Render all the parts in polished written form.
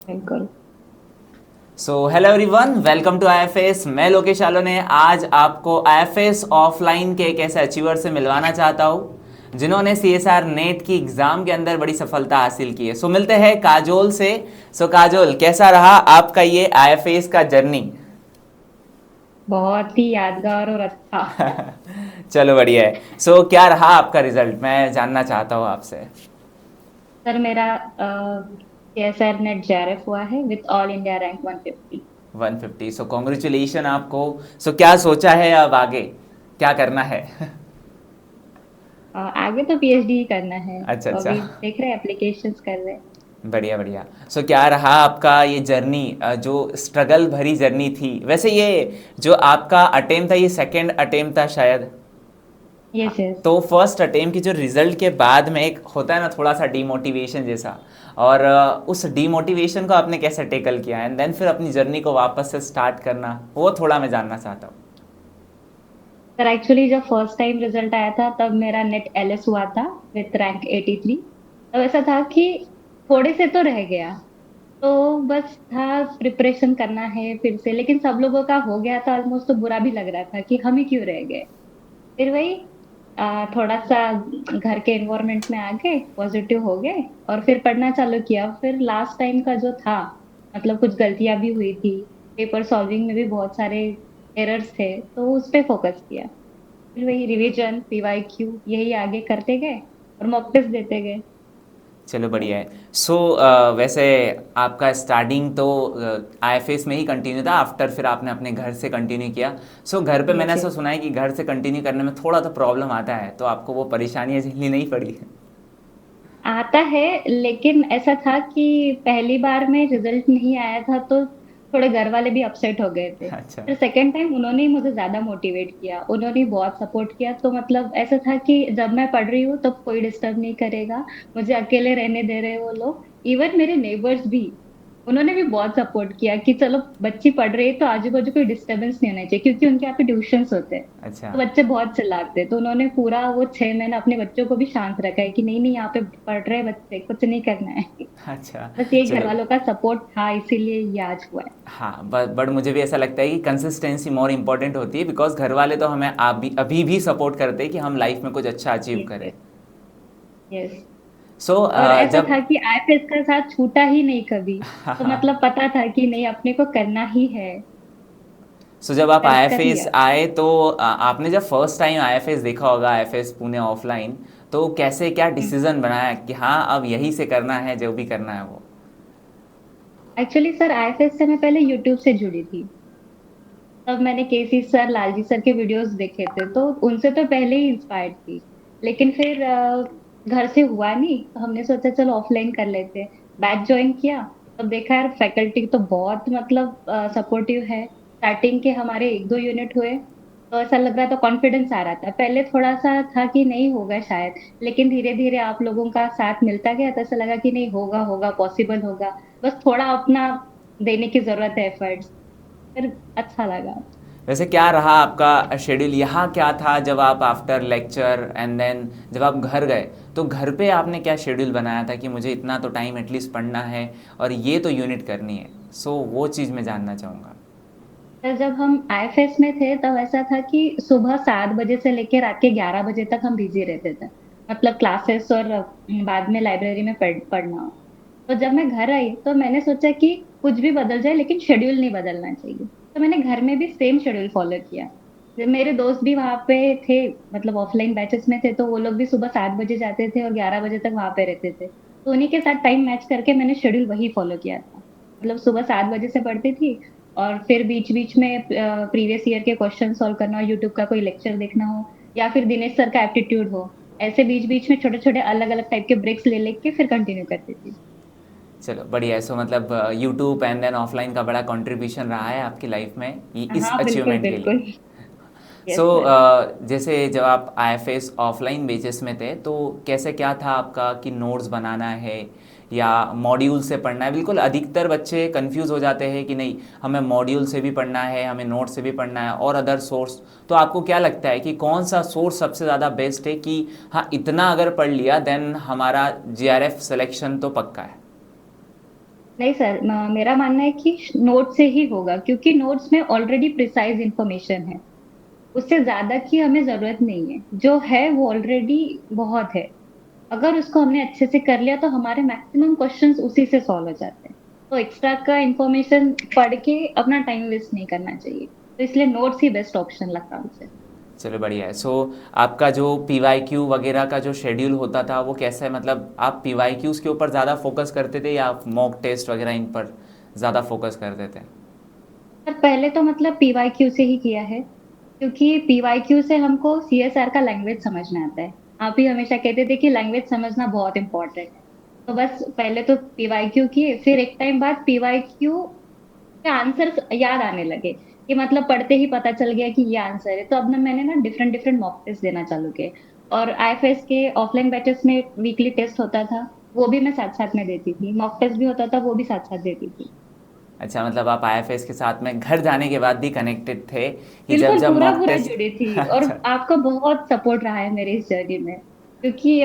बिल्कुल। So hello everyone, welcome to IFS. मैं लोकेश आलो ने आज आपको आईएफएस ऑफलाइन के एक ऐसे अचीवर से मिलवाना चाहता हूँ जिन्होंने सीएसआर नेट की एग्जाम के अंदर बड़ी सफलता हासिल की है। सो मिलते हैं काजोल से। सो काजोल, कैसा रहा आपका ये आईएफएस का जर्नी? बहुत ही यादगार और अच्छा। चलो बढ़िया है। सो क्या रहा आपका रिजल्ट, मैं जानना चाहता हूँ आपसे। सर मेरा सीएसआर नेट जेआरएफ हुआ है with all India rank 150। 150। So congratulation आपको। सो क्या सोचा है अब आगे, क्या करना है? आगे तो पीएचडी ही करना है, अच्छा तो अच्छा, अभी देख रहे हैं, एप्लीकेशंस कर रहे हैं। बढ़िया बढ़िया। सो क्या रहा आपका ये जर्नी, जो स्ट्रगल भरी जर्नी थी? वैसे ये जो आपका अटेम्प्ट था, ये सेकंड अटेम्प्ट था शायद। हाँ। Yes yes. तो फर्स्ट अटेम्प्ट की जो रिजल्ट के बाद में एक होता है ना थोड़ा सा डीमोटिवेशन जैसा, और उस डीमोटिवेशन को आपने कैसे टेकल किया एंड देन फिर अपनी जर्नी को वापस से स्टार्ट करना, वो थोड़ा मैं जानना चाहता हूँ। सर एक्चुअली जब फर्स्ट टाइम रिजल्ट आया था तब मेरा नेट एलएस हुआ था विथ रैंक 83। तब ऐसा था कि थोड़े से तो रह गया, तो बस था प्रिपरेशन करना है फिर से, लेकिन सब लोगों का हो गया था ऑलमोस्ट, तो बुरा भी लग रहा था कि हम ही क्यों रह गए। फिर वही थोड़ा सा घर के एनवायरनमेंट में आ गए, पॉजिटिव हो गए और फिर पढ़ना चालू किया। फिर लास्ट टाइम का जो था, मतलब कुछ गलतियां भी हुई थी, पेपर सॉल्विंग में भी बहुत सारे एरर्स थे, तो उस पे फोकस किया। फिर वही रिवीजन, पीवाईक्यू यही आगे करते गए और मॉक टेस्ट देते गए। चलो बढ़िया है। सो वैसे आपका स्टार्टिंग तो आईएफएस में ही कंटिन्यू था, आफ्टर फिर आपने अपने घर से कंटिन्यू किया। सो घर पे मैंने यस ऐसा यस। सुना है कि घर से कंटिन्यू करने में थोड़ा तो प्रॉब्लम आता है, तो आपको वो परेशानियां झेलनी नहीं पड़ी? आता है, लेकिन ऐसा था कि पहली बार में रिजल्ट नहीं आया था तो थोड़े घर वाले भी अपसेट हो गए थे। अच्छा। फिर सेकेंड टाइम उन्होंने ही मुझे ज्यादा मोटिवेट किया, उन्होंने ही बहुत सपोर्ट किया। तो मतलब ऐसा था कि जब मैं पढ़ रही हूँ तब कोई डिस्टर्ब नहीं करेगा, मुझे अकेले रहने दे रहे वो लोग। इवन मेरे नेबर्स भी, उन्होंने भी बहुत सपोर्ट किया कि चलो बच्ची पढ़ रही है तो आजू बाजू कोई डिस्टरबेंस नहीं होना चाहिए, क्योंकि उनके यहाँ पे ट्यूशंस होते हैं अच्छा। तो बच्चे बहुत चिल्लाते हैं। तो उन्होंने पूरा वो 6 महीने अपने बच्चों को भी शांत रखा है कि नहीं नहीं, यहाँ पे पढ़ रहे बच्चे, कुछ नहीं करना है। अच्छा। बस ये घर चलो। वालों का सपोर्ट था, इसीलिए ये आज हुआ है। हाँ, बट मुझे भी ऐसा लगता है कि कंसिस्टेंसी मोर इम्पोर्टेंट होती है, बिकॉज घर वाले तो हमें अभी भी सपोर्ट करते हैं कि हम लाइफ में कुछ अच्छा अचीव यस करें। यस। यस। सो और ऐसा जब था कि आईएफएस का साथ छूटा ही नहीं कभी, तो मतलब पता था कि नहीं, अपने को करना ही है, सो जब आप कर आईएफएस लिया। आए तो आपने जब फर्स्ट टाइम आईएफएस देखा होगा, आईएफएस पुणे ऑफलाइन, तो कैसे क्या डिसीजन बनाया कि हाँ अब यही से करना है, जो भी करना है वो? एक्चुअली सर आईएफएस से मैं पहले यूट्यूब से जुड़ी थी। तब मैंने केसी सर, लालजी सर के वीडियोस देखे थे, तो उनसे तो पहले ही इंस्पायर्ड थी। लेकिन फिर घर से हुआ नहीं, तो हमने सोचा चलो ऑफलाइन कर लेते हैं। बैच ज्वाइन किया, तब देखा यार फैकल्टी तो बहुत मतलब सपोर्टिव है। स्टार्टिंग के हमारे एक दो यूनिट हुए तो ऐसा लग रहा था, कॉन्फिडेंस आ रहा था। पहले थोड़ा सा था कि नहीं होगा शायद, लेकिन धीरे धीरे आप लोगों का साथ मिलता गया तो ऐसा लगा कि नहीं, होगा होगा, पॉसिबल होगा। बस थोड़ा अपना देने की जरूरत है, एफर्ट्स। फिर अच्छा लगा। वैसे क्या रहा आपका शेड्यूल यहाँ, क्या था जब आप आफ्टर लेक्चर एंड देन जब आप घर गए, तो घर पे आपने क्या शेड्यूल बनाया था कि मुझे इतना तो टाइम एटलीस्ट पढ़ना है और ये तो यूनिट करनी है? सो वो चीज़ मैं जानना चाहूँगा। तो जब हम आईएफएस में थे तब ऐसा था कि सुबह 7 बजे से लेकर रात के 11 बजे तक हम बिजी रहते थे, मतलब क्लासेस और बाद में लाइब्रेरी में पढ़ना। तो जब मैं घर आई तो मैंने सोचा कि कुछ भी बदल जाए लेकिन शेड्यूल नहीं बदलना चाहिए। तो मैंने घर में भी सेम शेड्यूल फॉलो किया। जब मेरे दोस्त भी वहां पे थे, मतलब ऑफलाइन बैचेस में थे, तो वो लोग भी सुबह 7 बजे जाते थे और 11 बजे तक वहां पे रहते थे, तो उन्हीं के साथ टाइम मैच करके मैंने शेड्यूल वही फॉलो किया था। मतलब सुबह 7 बजे से पढ़ती थी, और फिर बीच बीच में प्रीवियस ईयर के क्वेश्चन सॉल्व करना हो, यूट्यूब का कोई लेक्चर देखना हो, या फिर दिनेश सर का एप्टीट्यूड हो, ऐसे बीच बीच में छोटे छोटे अलग अलग टाइप के ब्रेक्स ले लेके फिर कंटिन्यू करती थी। चलो बढ़िया है। सो मतलब यूट्यूब एंड देन ऑफलाइन का बड़ा कंट्रीब्यूशन रहा है आपकी लाइफ में इस हाँ बिल्कुल अचीवमेंट के लिए। बिल्कुल। So yes sir. जैसे जब आप आईएफएस ऑफलाइन बेसिस में थे तो कैसे क्या था आपका कि नोट्स बनाना है या मॉड्यूल से पढ़ना है? बिल्कुल अधिकतर बच्चे कंफ्यूज हो जाते हैं कि नहीं, हमें मॉड्यूल से भी पढ़ना है, हमें नोट से भी पढ़ना है और अदर सोर्स। तो आपको क्या लगता है कि कौन सा सोर्स सबसे ज़्यादा बेस्ट है कि हाँ इतना अगर पढ़ लिया देन हमारा जीआरएफ सिलेक्शन तो पक्का है? नहीं सर, मेरा मानना है कि नोट से ही होगा, क्योंकि नोट्स में ऑलरेडी प्रिसाइज इंफॉर्मेशन है। उससे ज्यादा की हमें जरूरत नहीं है, जो है वो ऑलरेडी बहुत है। अगर उसको हमने अच्छे से कर लिया तो हमारे मैक्सिमम क्वेश्चंस उसी से सॉल्व हो जाते हैं। तो एक्स्ट्रा का इंफॉर्मेशन पढ़ के अपना टाइम वेस्ट नहीं करना चाहिए, तो इसलिए नोट्स ही बेस्ट ऑप्शन लगता है मुझे। चलो बढ़िया है। सो आपका जो पी वगैरह का जो शेड्यूल होता था वो कैसा है, मतलब आप पी के ऊपर ज़्यादा फोकस करते थे या आप मॉक टेस्ट वगैरह इन पर ज़्यादा फोकस करते थे? सर पहले तो मतलब पीवाईक्यू से ही किया है, क्योंकि पीवाईक्यू से हमको सीएसआर का लैंग्वेज समझ में आता है। आप ही हमेशा कहते थे कि लैंग्वेज समझना बहुत इंपॉर्टेंट है। तो बस पहले तो पीवाईक्यू किए, फिर एक टाइम बाद पीवाईक्यू के आंसर याद आने लगे, कि मतलब पढ़ते ही पता चल गया कि ये आंसर है। तो अब ना मैंने ना डिफरेंट डिफरेंट मॉक टेस्ट देना चालू किए। और आईएफएस के ऑफलाइन बैचेस में वीकली टेस्ट होता था, वो भी मैं साथ साथ में देती थी। मॉक टेस्ट भी होता था, वो भी साथ साथ देती थी। अच्छा, मतलब आप आईएफएस के साथ में घर जाने के बाद भी कनेक्टेड थे कि जब बिल्कुल जब पूरा मॉक पूरा टेस्ट जुड़ी थी। और अच्छा। आपका बहुत सपोर्ट रहा है मेरे इस जर्नी में, क्योंकि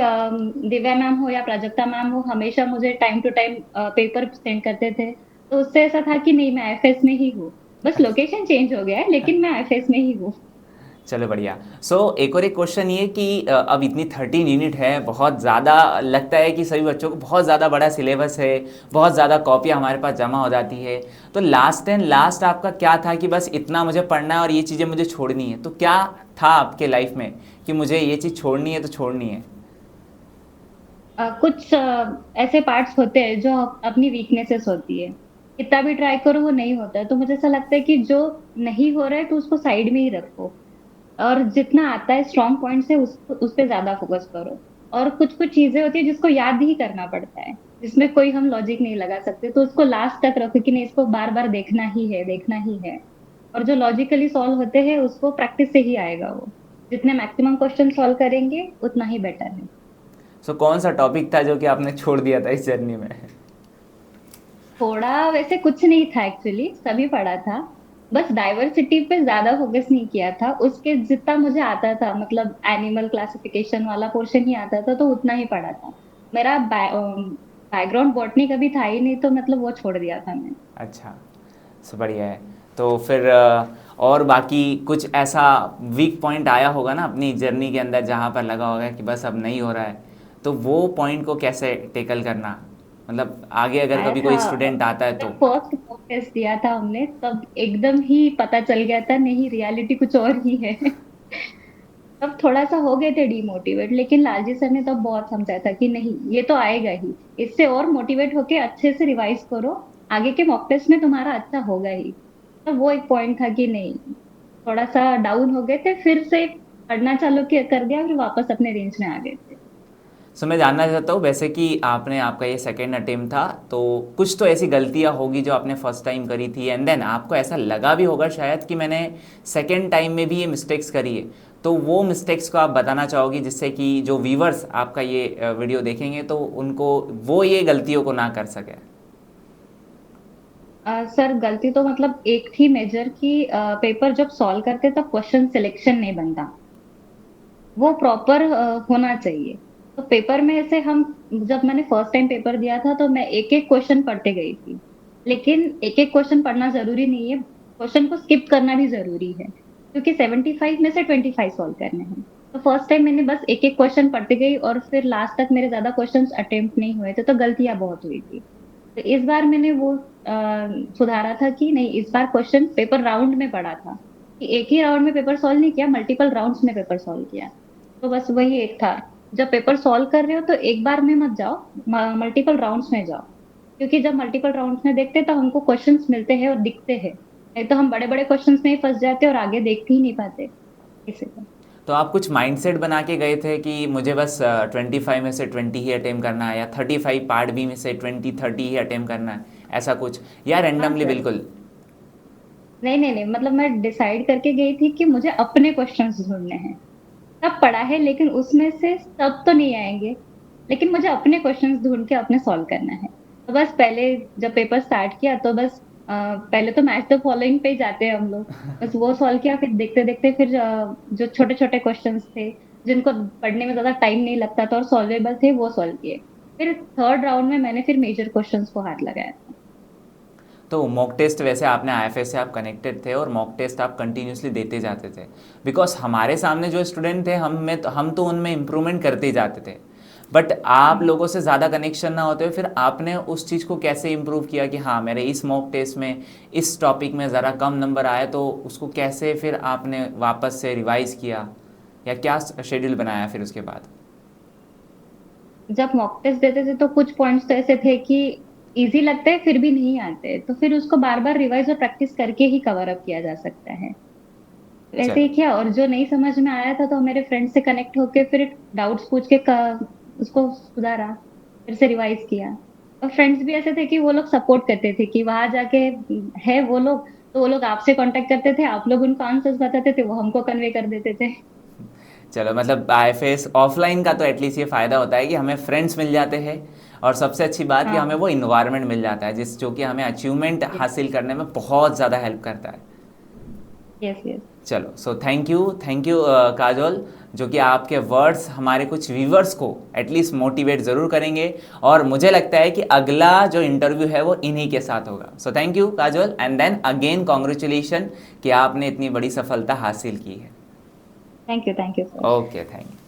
दिव्या मैम हो या प्राजक्ता मैम हो, हमेशा मुझे time to time paper send करते थे। तो उससे ऐसा था कि नहीं, मैं आईएफएस में ही हूँ। बस लोकेशन चेंज हो गया है, लेकिन मैं आईएफएस में ही हूँ। चलो बढ़िया। सो एक और एक क्वेश्चन ये कि अब इतनी 13 यूनिट है, बहुत ज़्यादा लगता है कि सभी बच्चों को बहुत ज़्यादा बड़ा सिलेबस है, बहुत ज़्यादा कॉपियाँ हमारे पास जमा हो जाती है। तो लास्ट एंड लास्ट आपका क्या था कि बस इतना मुझे पढ़ना है और ये चीज़ें मुझे छोड़नी है, तो क्या था आपके लाइफ में कि मुझे ये चीज़ छोड़नी है तो छोड़नी है? कुछ ऐसे पार्ट्स होते हैं जो अपनी वीकनेसेस होती है। कितना भी ट्राई करो वो नहीं होता है, तो मुझे ऐसा लगता है कि जो नहीं हो रहा है तो उसको साइड में ही रखो। और जितना आता है स्ट्रॉन्ग पॉइंट से उस पे ज्यादा फोकस करो। और कुछ कुछ चीजें होती है जिसको याद ही करना पड़ता है, जिसमें कोई हम लॉजिक नहीं लगा सकते, तो उसको लास्ट तक रखो कि नहीं, इसको बार बार देखना ही है, देखना ही है। और जो लॉजिकली सॉल्व होते हैं उसको प्रैक्टिस से ही आएगा वो। जितने मैक्सिमम क्वेश्चन सॉल्व करेंगे उतना ही बेटर है। सो कौन सा टॉपिक था जो कि आपने छोड़ दिया था इस जर्नी में? थोड़ा वैसे कुछ नहीं था, एक्चुअली सभी पढ़ा था। बस डाइवर्सिटी पे ज्यादा फोकस नहीं किया था। उसके जितना मुझे आता था, मतलब एनिमल क्लासिफिकेशन वाला पोर्शन ही आता था, तो उतना ही पढ़ा था। मेरा बैकग्राउंड बॉटनी कभी था ही नहीं, तो मतलब वो छोड़ दिया था मैंने। अच्छा, सो बढ़िया है। तो फिर और बाकी कुछ ऐसा वीक पॉइंट आया होगा ना अपनी जर्नी के अंदर जहाँ पर लगा होगा कि बस अब नहीं हो रहा है, तो वो पॉइंट को कैसे टेकल करना, मतलब आगे अगर आया कभी था कोई स्टूडेंट आता है जब तो? फर्स्ट मॉक टेस्ट दिया था हमने, तब एकदम ही पता चल गया था, नहीं रियलिटी कुछ और ही है। तब थोड़ा सा हो गए थे डिमोटिवेट, लेकिन लालजी सर ने तब बहुत समझाया था कि नहीं, ये तो आएगा ही। इससे और मोटिवेट होके अच्छे से रिवाइज करो, आगे के मॉक टेस्ट में तुम्हारा अच्छा होगा ही। तो वो एक पॉइंट था कि नहीं, थोड़ा सा डाउन हो गए थे, फिर से पढ़ना चालू किया, कर दिया, फिर वापस अपने रेंज में आ गए थे। सो मैं जानना चाहता हूँ वैसे कि आपने, आपका ये सेकेंड अटेम्प्ट था, तो कुछ तो ऐसी गलतियाँ होगी जो आपने फर्स्ट टाइम करी थी एंड देन आपको ऐसा लगा भी होगा शायद कि मैंने सेकेंड टाइम में भी ये मिस्टेक्स करी है। तो वो मिस्टेक्स को आप बताना चाहोगी जिससे कि जो व्यूवर्स आपका ये वीडियो देखेंगे तो उनको वो ये गलतियों को ना कर सके? सर गलती तो मतलब एक थी मेजर, कि पेपर जब सॉल्व करते तब क्वेश्चन सिलेक्शन नहीं बनता। वो प्रॉपर होना चाहिए। तो पेपर में ऐसे हम, जब मैंने फर्स्ट टाइम पेपर दिया था तो मैं एक एक क्वेश्चन पढ़ते गई थी। लेकिन एक एक क्वेश्चन पढ़ना जरूरी नहीं है, क्वेश्चन को स्किप करना भी जरूरी है, क्योंकि 75 में से 25 सॉल्व करने हैं। तो फर्स्ट टाइम मैंने बस एक एक क्वेश्चन पढ़ते गई, और फिर लास्ट तक मेरे ज्यादा क्वेश्चंस अटेम्प्ट नहीं हुए थे, तो गलतियां बहुत हुई थी। तो इस बार मैंने वो सुधारा था कि नहीं, इस बार क्वेश्चन पेपर राउंड में पढ़ा था, कि एक ही राउंड में पेपर सॉल्व नहीं किया, मल्टीपल राउंड्स में पेपर सॉल्व किया। तो बस वही एक था, जब पेपर सॉल्व कर रहे हो तो एक बार में मत जाओ, मल्टीपल राउंड्स में जाओ। क्योंकि जब मल्टीपल राउंड्स में देखते हैं तो हमको क्वेश्चंस मिलते हैं और दिखते हैं, नहीं तो हम बड़े बड़े क्वेश्चंस में ही फंस जाते हैं और आगे देख ही नहीं पाते। इसीलिए तो आप कुछ माइंडसेट बना के गए थे कि मुझे बस 25 में से 20 ही अटेम्प्ट करना है या 35 पार्ट बी में से 20-30 ही अटेम्प्ट करना है, ऐसा कुछ, या हाँ रेंडमली सर, बिल्कुल? नहीं नहीं नहीं, मतलब मैं डिसाइड करके गई थी कि मुझे अपने क्वेश्चंस ढूंढने हैं। सब पढ़ा है, लेकिन उसमें से सब तो नहीं आएंगे, लेकिन मुझे अपने क्वेश्चंस ढूंढ के अपने सॉल्व करना है। तो बस पहले जब पेपर स्टार्ट किया तो बस पहले तो मैच द फॉलोइंग पे ही जाते हैं हम लोग। बस वो सॉल्व किया, फिर देखते देखते फिर जो छोटे छोटे क्वेश्चंस थे, जिनको पढ़ने में ज्यादा टाइम नहीं लगता था और सॉल्वेबल थे, वो सॉल्व किए। फिर थर्ड राउंड में मैंने फिर मेजर क्वेश्चंस को हाथ लगाया था। तो मॉक टेस्ट वैसे आपने आईएफएस से आप कनेक्टेड थे और मॉक टेस्ट आप कंटिन्यूसली देते जाते थे, बिकॉज हमारे सामने जो स्टूडेंट थे हम तो उनमें इम्प्रूवमेंट करते ही जाते थे, बट आप लोगों से ज़्यादा कनेक्शन ना होते हुए फिर आपने उस चीज़ को कैसे इम्प्रूव किया कि हाँ मेरे इस मॉक टेस्ट में इस टॉपिक में ज़रा कम नंबर आए, तो उसको कैसे फिर आपने वापस से रिवाइज किया या क्या शेड्यूल बनाया फिर उसके बाद? जब मॉक टेस्ट देते थे तो कुछ पॉइंट्स तो ऐसे थे कि इजी लगते हैं फिर भी नहीं आते, तो फिर उसको बार बार रिवाइज और प्रैक्टिस करके ही कवर अप किया जा सकता है। वैसे ही चलो। किया, और जो नहीं समझ में आया था तो मेरे फ्रेंड से कनेक्ट होके फिर डाउट्स पूछ के उसको सुधारा, फिर से रिवाइज किया। और फ्रेंड्स भी ऐसे थे कि वो लोग सपोर्ट करते थे कि वहां जाके है वो लोग, तो वो लोग आपसे कांटेक्ट करते थे, आप लोग उनको आंसर्स बताते थे, वो हमको कन्वे कर देते थे। चलो, मतलब आईएफएस ऑफलाइन का तो एटलीस्ट ये फ़ायदा होता है कि हमें फ्रेंड्स मिल जाते हैं, और सबसे अच्छी बात कि हमें हाँ। वो इन्वायरमेंट मिल जाता है जिस जो कि हमें अचीवमेंट हासिल करने में बहुत ज़्यादा हेल्प करता है। Yes yes. चलो, सो थैंक यू काजोल, जो कि आपके वर्ड्स हमारे कुछ व्यूवर्स को एटलीस्ट मोटिवेट ज़रूर करेंगे, और मुझे लगता है कि अगला जो इंटरव्यू है वो इन्हीं के साथ होगा। So thank you Kajol, and then again congratulation कि आपने इतनी बड़ी सफलता हासिल की है। Thank you sir. Okay, thank you.